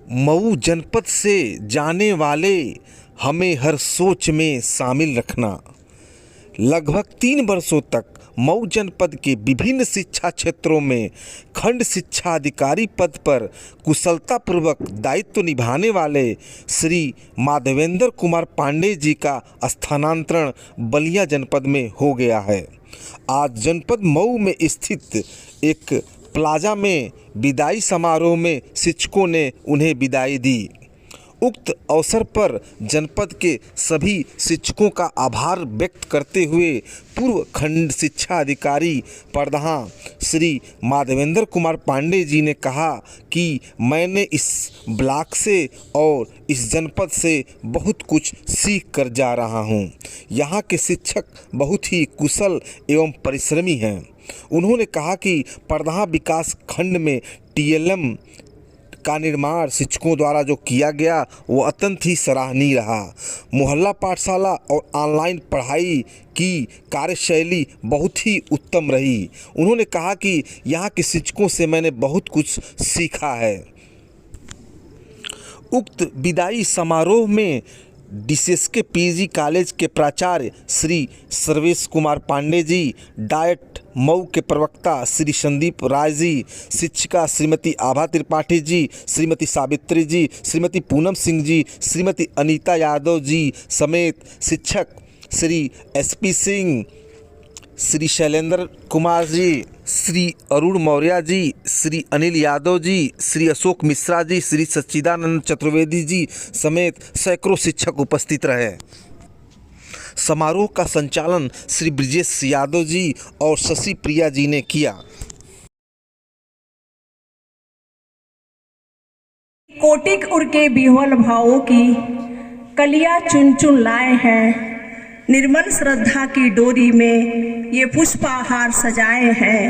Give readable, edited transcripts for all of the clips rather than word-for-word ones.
मऊ जनपद से जाने वाले हमें हर सोच में शामिल रखना। लगभग 3 वर्षों तक मऊ जनपद के विभिन्न शिक्षा क्षेत्रों में खंड शिक्षा अधिकारी पद पर कुशलतापूर्वक दायित्व निभाने वाले श्री माधवेंद्र कुमार पांडे जी का स्थानांतरण बलिया जनपद में हो गया है। आज जनपद मऊ में स्थित एक प्लाजा में विदाई समारोह में शिक्षकों ने उन्हें विदाई दी। उक्त अवसर पर जनपद के सभी शिक्षकों का आभार व्यक्त करते हुए पूर्व खंड शिक्षा अधिकारी प्रधान श्री माधवेंद्र कुमार पांडे जी ने कहा कि मैंने इस ब्लॉक से और इस जनपद से बहुत कुछ सीख कर जा रहा हूं। यहाँ के शिक्षक बहुत ही कुशल एवं परिश्रमी हैं। उन्होंने कहा कि प्रधान विकास खंड में टीएलएम का निर्माण शिक्षकों द्वारा जो किया गया वो अत्यंत ही सराहनीय रहा। मोहल्ला पाठशाला और ऑनलाइन पढ़ाई की कार्यशैली बहुत ही उत्तम रही। उन्होंने कहा कि यहाँ के शिक्षकों से मैंने बहुत कुछ सीखा है। उक्त विदाई समारोह में DCSK PG कॉलेज के प्राचार्य श्री सर्वेश कुमार पांडे जी, डायट मऊ के प्रवक्ता श्री संदीप राय जी, शिक्षिका श्रीमती आभा त्रिपाठी जी, श्रीमती सावित्री जी, श्रीमती पूनम सिंह जी, श्रीमती अनीता यादव जी समेत शिक्षक श्री SP सिंह, श्री शैलेंद्र कुमार जी, श्री अरुण मौर्य जी, श्री अनिल यादव जी, श्री अशोक मिश्रा जी, श्री सच्चिदानंद चतुर्वेदी जी समेत सैकड़ों शिक्षक उपस्थित रहे। समारोह का संचालन श्री ब्रिजेश यादव जी और शशि प्रिया जी ने किया। कोटिक उर के बिहवल भावों की कलियां चुन चुन लाए हैं, निर्मल श्रद्धा की डोरी में ये पुष्पहार सजाए हैं।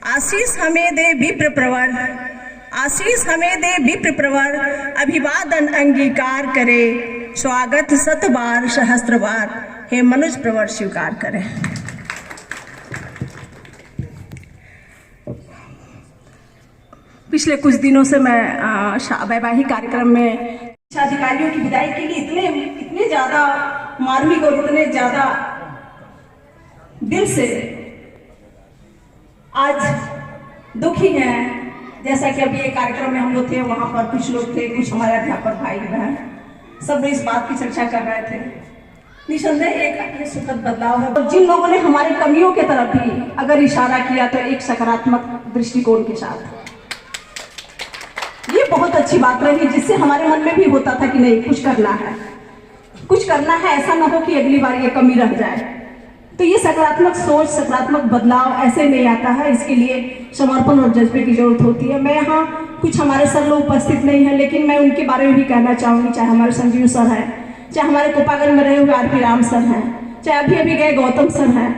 आशीष हमें दे विप्र प्रवर, आशीष हमें दे विप्र प्रवर, अभिवादन अंगीकार करे, स्वागत 7 बार सहस्त्र बार, हे मनुज प्रवर स्वीकार करें। पिछले कुछ दिनों से मैं वैवाहिक कार्यक्रम में शिक्षा अधिकारियों की विदाई के लिए इतने ज़्यादा मार्मिक और इतने ज़्यादा दिल से आज दुखी हैं। जैसा कि अभी एक कार्यक्रम में हम लोग थे, वहाँ पर कुछ लोग थे, कुछ हमारे अध्यापक भाई बहन, सब लोग इस बात की चर्चा कर रहे थे। निसंदेह एक सुखद बदलाव है। और जिन लोगों ने हमारी कमियों के तरफ भी अगर इशारा किया तो एक सकारात्मक दृष्टिकोण के साथ, ये बहुत अच्छी बात रही, जिससे हमारे मन में भी होता था कि नहीं कुछ करना है, कुछ करना है, ऐसा ना हो कि अगली बार ये कमी रह जाए। तो ये सकारात्मक सोच, सकारात्मक बदलाव ऐसे नहीं आता है, इसके लिए समर्पण और जज्बे की जरूरत होती है। मैं यहाँ कुछ हमारे सर लोग उपस्थित नहीं है, लेकिन मैं उनके बारे में भी कहना चाहूँगी। चाहे हमारे संजीव सर हैं, चाहे हमारे कोपागढ़ में रहे हुए RP राम सर हैं, चाहे अभी अभी गए गौतम सर हैं,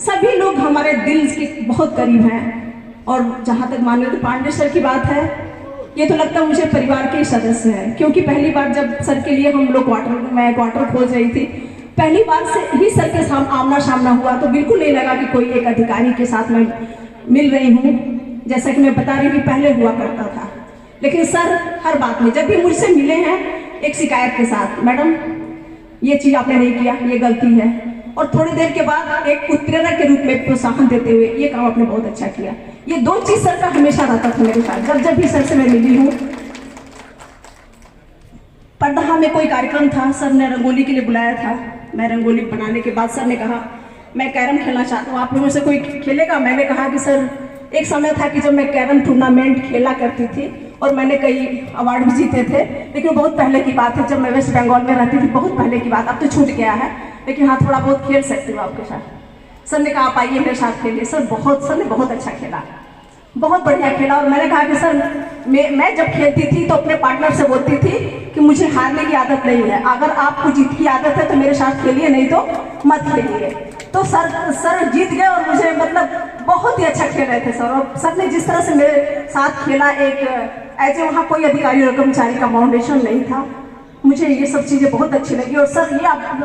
सभी लोग हमारे दिल के बहुत करीब हैं। और जहाँ तक माननीय पांडे सर की बात है, ये तो लगता है मुझे परिवार के सदस्य हैं, क्योंकि पहली बार जब सर के लिए हम लोग मैं क्वार्टर खोज रही थी, पहली बार से ही सर के आमना सामना हुआ, तो बिल्कुल नहीं लगा कि कोई एक अधिकारी के साथ मैं मिल रही हूँ। जैसा कि मैं बता रही थी, पहले हुआ करता था, लेकिन सर हर बात में जब भी मुझसे मिले हैं एक शिकायत के साथ, मैडम ये चीज़ आपने नहीं किया, ये गलती है, और थोड़ी देर के बाद एक उत्प्रेरक के रूप में प्रोत्साहन देते हुए ये काम आपने बहुत अच्छा किया। ये 2 चीज सर का हमेशा रहता था मेरे साथ। जब भी सर से मैं मिली हूँ, पर्दा में कोई कार्यक्रम था, सर ने रंगोली के लिए बुलाया था। मैं रंगोली बनाने के बाद सर ने कहा मैं कैरम खेलना चाहता हूँ, आप लोगों से कोई खेलेगा? मैंने कहा कि सर एक समय था कि जब मैं कैरम टूर्नामेंट खेला करती थी और मैंने कई अवार्ड भी जीते थे, लेकिन बहुत पहले की बात है, जब मैं वेस्ट बंगाल में रहती थी, बहुत पहले की बात, अब तो छूट गया है, लेकिन हाँ थोड़ा बहुत खेल सकती हूँ आपके साथ। सर ने कहा आप आइए मेरे साथ खेलिए। सर ने बहुत अच्छा खेला, बहुत बढ़िया खेला। और मैंने कहा कि सर मैं जब खेलती थी तो अपने पार्टनर से बोलती थी कि मुझे हारने की आदत नहीं है, अगर आपको जीत की आदत है तो मेरे साथ खेलिए, नहीं तो मत खेलिए। तो सर जीत गए और मुझे मतलब बहुत ही अच्छा खेल रहे थे सर। और सर ने जिस तरह से मेरे साथ खेला, एक ऐसे वहाँ कोई अधिकारी और कर्मचारी का फाउंडेशन नहीं था, मुझे ये सब चीज़ें बहुत अच्छी लगी। और सर ये आप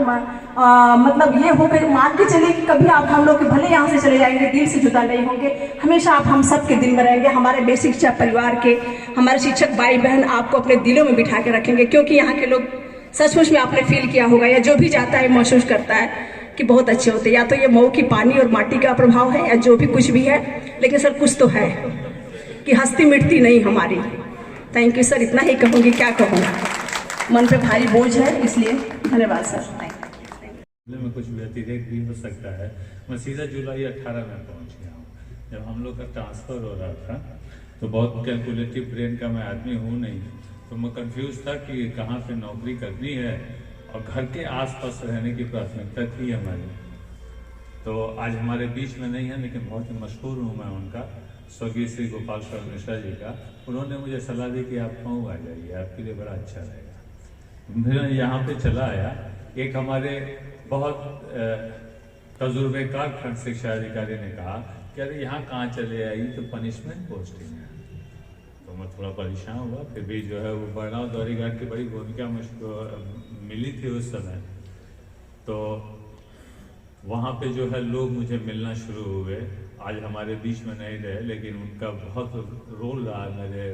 मतलब ये हो गई, मान के चले कि कभी आप हम लोग के भले यहाँ से चले जाएंगे, दिल से जुदा नहीं होंगे, हमेशा आप हम सब के दिल में रहेंगे। हमारे बेसिक शिक्षा परिवार के, हमारे शिक्षक भाई बहन आपको अपने दिलों में बिठा के रखेंगे, क्योंकि यहाँ के लोग सचमुच में आपने फील किया होगा, या जो भी जाता है महसूस करता है कि बहुत अच्छे होते हैं। या तो ये मऊ की पानी और माटी का प्रभाव है, या जो भी कुछ भी है, लेकिन सर कुछ तो है कि हस्ती मिटती नहीं हमारी। थैंक यू सर, इतना ही कहूँगी, क्या कहूँ, मन पे भारी बोझ है, इसलिए धन्यवाद सर। में कुछ व्यतिरेक भी हो सकता है। मैं सीधा जुलाई 18 में पहुंच गया हूँ। जब हम लोग का ट्रांसफ़र हो रहा था तो बहुत कैलकुलेटिव ब्रेन का मैं आदमी हूँ नहीं, तो मैं कंफ्यूज था कि कहाँ पे नौकरी करनी है, और घर के आसपास रहने की प्राथमिकता थी हमारी। तो आज हमारे बीच में नहीं है, लेकिन बहुत ही मशहूर हूँ मैं उनका, स्वर्गीय श्री गोपाल शरण मिश्रा जी का। उन्होंने मुझे सलाह दी कि आप मऊ आ जाइए, आपके लिए बड़ा अच्छा रहेगा। फिर यहाँ पे चला आया। एक हमारे बहुत तजुर्बेकार खंड शिक्षा अधिकारी ने कहा कि अरे यहाँ कहाँ चले आई, तो पनिशमेंट पोस्टिंग है। तो मैं थोड़ा परेशान हुआ, फिर भी जो है वो बड़गांव दौरी घाट की बड़ी भूमिका मुझको मिली थी उस समय। तो वहाँ पे जो है लोग मुझे मिलना शुरू हुए। आज हमारे बीच में नहीं रहे, लेकिन उनका बहुत रोल रहा मेरे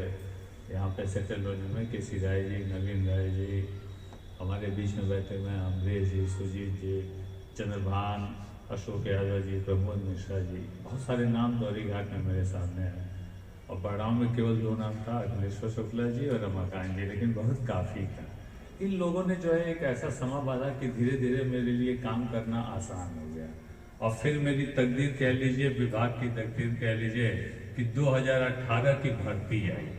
यहाँ पे सेटल होने में। केसी राय जी, नवीन राय जी हमारे बीच में बैठे हुए हैं, अमरेश जी, सुजीत जी, चंद्रभान, अशोक यादव जी, प्रमोद मिश्रा जी, बहुत सारे नाम दौरी घाट में मेरे सामने हैं। और बड़गांव में केवल 2 नाम था, अखिलेश्वर शुक्ला जी और रमाकांत जी, लेकिन बहुत काफ़ी था। इन लोगों ने जो है एक ऐसा समा बांधा कि धीरे धीरे मेरे लिए काम करना आसान हो गया। और फिर मेरी तकदीर कह लीजिए, विभाग की तकदीर कह लीजिए कि 2018 की भर्ती आई।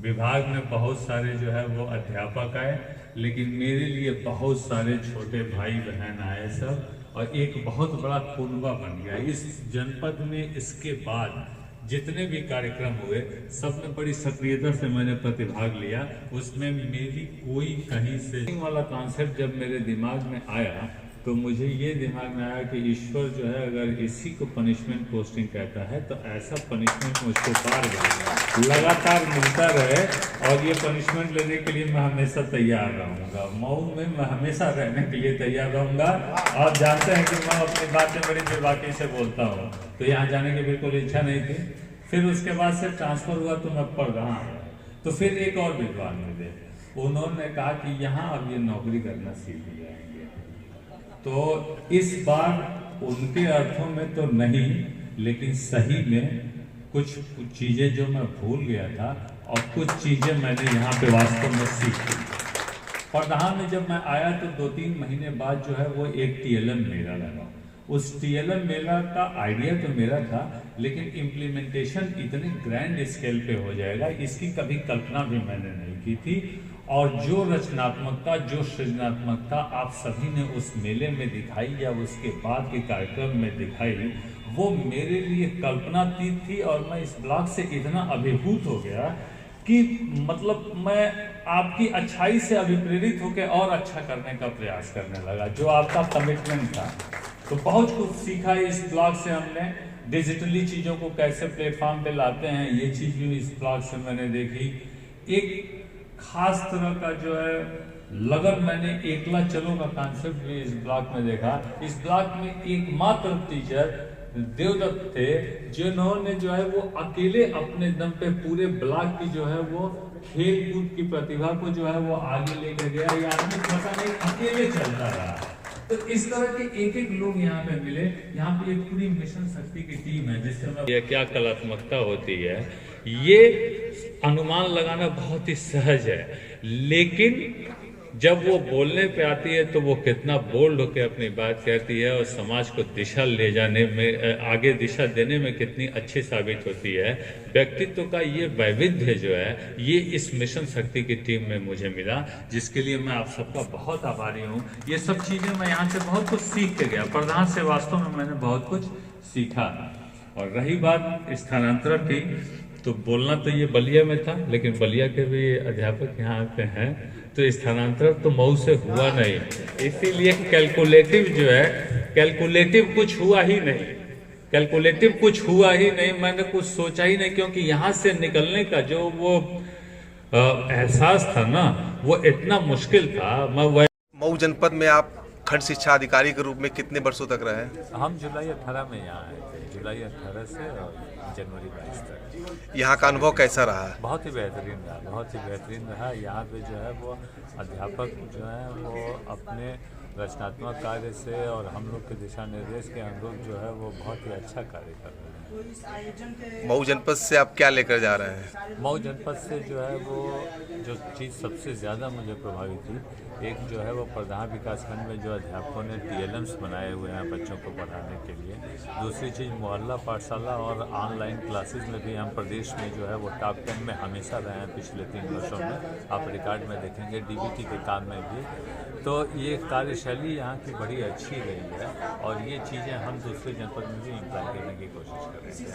विभाग में बहुत सारे जो है वो अध्यापक आए, लेकिन मेरे लिए बहुत सारे छोटे भाई बहन आए सब, और एक बहुत बड़ा कुनबा बन गया इस जनपद में। इसके बाद जितने भी कार्यक्रम हुए सब में बड़ी सक्रियता से मैंने प्रतिभाग लिया। उसमें मेरी कोई कहीं से वाला कॉन्सेप्ट जब मेरे दिमाग में आया, तो मुझे ये दिमाग में आया कि ईश्वर जो है अगर इसी को पनिशमेंट पोस्टिंग कहता है, तो ऐसा पनिशमेंट मुझको बार बार लगातार मिलता रहे, और ये पनिशमेंट लेने के लिए मैं हमेशा तैयार रहूँगा। मऊ में मैं हमेशा रहने के लिए तैयार रहूँगा। आप जानते हैं कि मैं अपनी बातें बड़ी बेबाकी से बोलता हूँ, तो यहाँ जाने की बिल्कुल इच्छा नहीं थी। फिर उसके बाद से ट्रांसफ़र हुआ तो मैं पढ़ रहा हूँ। तो फिर एक और विद्वान मिले, उन्होंने कहा कि यहाँ अब ये नौकरी करना सीख जाएंगे। तो इस बार उनके अर्थों में तो नहीं, लेकिन सही में कुछ चीज़ें जो मैं भूल गया था, और कुछ चीज़ें मैंने यहाँ पे वास्तव में सीखी। और यहाँ में जब मैं आया तो 2-3 महीने बाद जो है वो एक TLM मेला लगा। उस TLM मेला का आइडिया तो मेरा था, लेकिन इम्प्लीमेंटेशन इतने ग्रैंड स्केल पे हो जाएगा, इसकी कभी कल्पना भी मैंने नहीं की थी। और जो रचनात्मकता, जो सृजनात्मकता आप सभी ने उस मेले में दिखाई या उसके बाद के कार्यक्रम में दिखाई, वो मेरे लिए कल्पनातीत थी। और मैं इस ब्लॉक से इतना अभिभूत हो गया कि मतलब मैं आपकी अच्छाई से अभिप्रेरित होकर और अच्छा करने का प्रयास करने लगा, जो आपका कमिटमेंट था। तो बहुत कुछ सीखा इस ब्लॉग से हमने। डिजिटली चीज़ों को कैसे प्लेटफॉर्म पे लाते हैं, ये चीज़ भी इस ब्लॉग से मैंने देखी। एक खास तरह का जो है लगन मैंने एकला चलो का कॉन्सेप्ट भी इस ब्लॉग में देखा। इस ब्लॉग में एकमात्र टीचर देवदत्त थे, जिन्होंने जो है वो अकेले अपने दम पे पूरे ब्लॉक की जो है वो खेल कूद की प्रतिभा को जो है वो आगे लेकर गया। ये आदमी पता नहीं अकेले चलता रहा। तो इस तरह के एक लोग यहाँ पे मिले। यहाँ पे एक पूरी मिशन शक्ति की टीम है, जिससे मैं ये क्या कलात्मकता होती है, ये अनुमान लगाना बहुत ही सहज है। लेकिन जब वो बोलने पे आती है तो वो कितना बोल्ड होकर अपनी बात कहती है, और समाज को दिशा ले जाने में, आगे दिशा देने में कितनी अच्छी साबित होती है। व्यक्तित्व का ये वैविध्य जो है, ये इस मिशन शक्ति की टीम में मुझे मिला, जिसके लिए मैं आप सबका बहुत आभारी हूँ। ये सब चीज़ें मैं यहाँ से बहुत कुछ सीख के गया। प्रधान से वास्तव में मैंने बहुत कुछ सीखा। और रही बात स्थानांतरण की, तो बोलना तो ये बलिया में था, लेकिन बलिया के भी अध्यापक यहाँ पे हैं, तो स्थानांतरण तो मऊ से हुआ नहीं। इसीलिए कैलकुलेटिव जो है, कैलकुलेटिव कुछ हुआ ही नहीं, मैंने कुछ सोचा ही नहीं, क्योंकि यहाँ से निकलने का जो वो एहसास था ना, वो इतना मुश्किल था। मैं मऊ जनपद में आप खंड शिक्षा अधिकारी के रूप में कितने वर्षों तक रहे? हम जुलाई 18 में यहाँ आए थे, जुलाई 18 से और जनवरी 22 तक। यहाँ का अनुभव कैसा रहा है? बहुत ही बेहतरीन रहा, बहुत ही बेहतरीन रहा। यहाँ पे जो है वो अध्यापक जो है वो अपने रचनात्मक कार्य से और हम लोग के दिशा निर्देश के अनुरूप जो है वो बहुत ही अच्छा कार्य कर रहे हैं। मऊ जनपद से आप क्या लेकर जा रहे हैं? मऊ जनपद से जो है वो जो चीज़ सबसे ज़्यादा मुझे प्रभावित हुई, एक जो है वो प्रधान विकास खंड में जो अध्यापकों ने TLMs बनाए हुए हैं बच्चों को पढ़ाने के लिए। दूसरी चीज़ मोहल्ला पाठशाला और ऑनलाइन क्लासेस में भी हम प्रदेश में जो है वो टॉप 10 में हमेशा रहे हैं पिछले 3 वर्षों में। आप रिकॉर्ड में देखेंगे DBT के काम में भी। तो ये कार्यशैली यहाँ की बड़ी अच्छी रही है और ये चीज़ें हम दूसरे जनपद में भी इम्प्लाई करने की कोशिश कर रहे हैं।